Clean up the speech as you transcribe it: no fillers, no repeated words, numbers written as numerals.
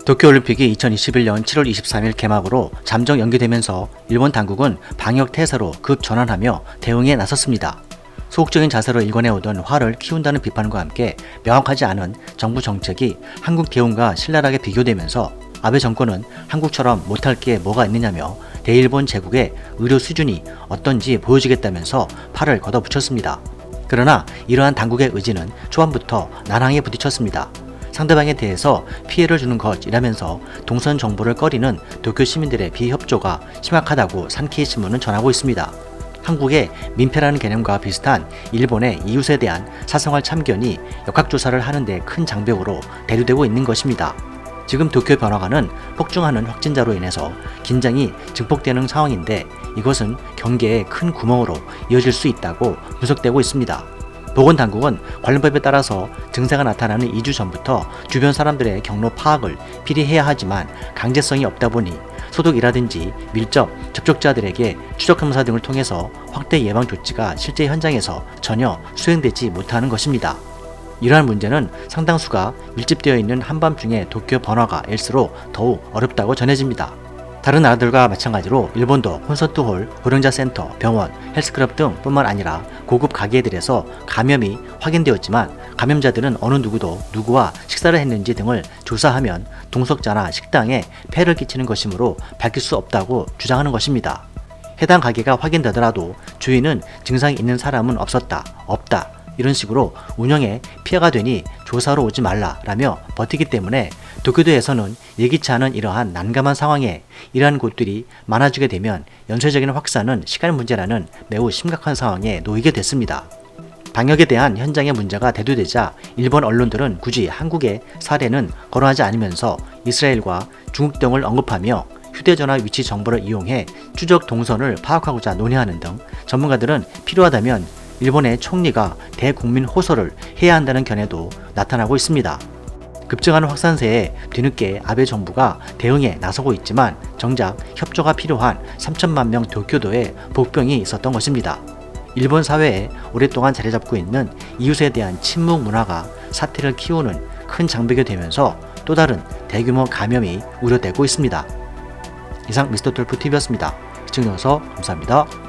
도쿄올림픽이 2021년 7월 23일 개막으로 잠정 연기되면서 일본 당국은 방역 태세로 급 전환하며 대응에 나섰습니다. 소극적인 자세로 일궈내오던 화를 키운다는 비판과 함께 명확하지 않은 정부 정책이 한국 대응과 신랄하게 비교되면서 아베 정권은 한국처럼 못할 게 뭐가 있느냐며 대일본 제국의 의료 수준이 어떤지 보여주겠다면서 팔을 걷어붙였습니다. 그러나 이러한 당국의 의지는 초반부터 난항에 부딪혔습니다. 상대방에 대해서 피해를 주는 것이라면서 동선 정보를 꺼리는 도쿄 시민들의 비협조가 심각하다고 산케이 신문은 전하고 있습니다. 한국의 민폐라는 개념과 비슷한 일본의 이웃에 대한 사생활 참견이 역학조사를 하는 데 큰 장벽으로 대두되고 있는 것입니다. 지금 도쿄 변화가는 폭증하는 확진자로 인해서 긴장이 증폭되는 상황인데 이것은 경계의 큰 구멍으로 이어질 수 있다고 분석되고 있습니다. 보건당국은 관련법에 따라서 증세가 나타나는 2주 전부터 주변 사람들의 경로 파악을 필히 해야 하지만 강제성이 없다 보니 소독이라든지 밀접 접촉자들에게 추적 검사 등을 통해서 확대 예방 조치가 실제 현장에서 전혀 수행되지 못하는 것입니다. 이러한 문제는 상당수가 밀집되어 있는 한밤중의 도쿄 번화가일수록 더욱 어렵다고 전해집니다. 다른 나라들과 마찬가지로 일본도 콘서트홀, 고령자 센터, 병원, 헬스클럽 등 뿐만 아니라 고급 가게들에서 감염이 확인되었지만 감염자들은 어느 누구도 누구와 식사를 했는지 등을 조사하면 동석자나 식당에 폐를 끼치는 것이므로 밝힐 수 없다고 주장하는 것입니다. 해당 가게가 확인되더라도 주인은 증상이 있는 사람은 없었다, 없다 이런 식으로 운영에 피해가 되니 조사로 오지 말라라며 버티기 때문에 도쿄도에서는 예기치 않은 이러한 난감한 상황에 이러한 곳들이 많아지게 되면 연쇄적인 확산은 시간 문제라는 매우 심각한 상황에 놓이게 됐습니다. 방역에 대한 현장의 문제가 대두되자 일본 언론들은 굳이 한국의 사례는 거론하지 않으면서 이스라엘과 중국 등을 언급하며 휴대전화 위치 정보를 이용해 추적 동선을 파악하고자 논의하는 등 전문가들은 필요하다면 일본의 총리가 대국민 호소를 해야 한다는 견해도 나타나고 있습니다. 급증하는 확산세에 뒤늦게 아베 정부가 대응에 나서고 있지만 정작 협조가 필요한 3천만 명 도쿄도에 복병이 있었던 것입니다. 일본 사회에 오랫동안 자리잡고 있는 이웃에 대한 침묵 문화가 사태를 키우는 큰 장벽이 되면서 또 다른 대규모 감염이 우려되고 있습니다. 이상 미스터톨프TV였습니다. 시청해주셔서 감사합니다.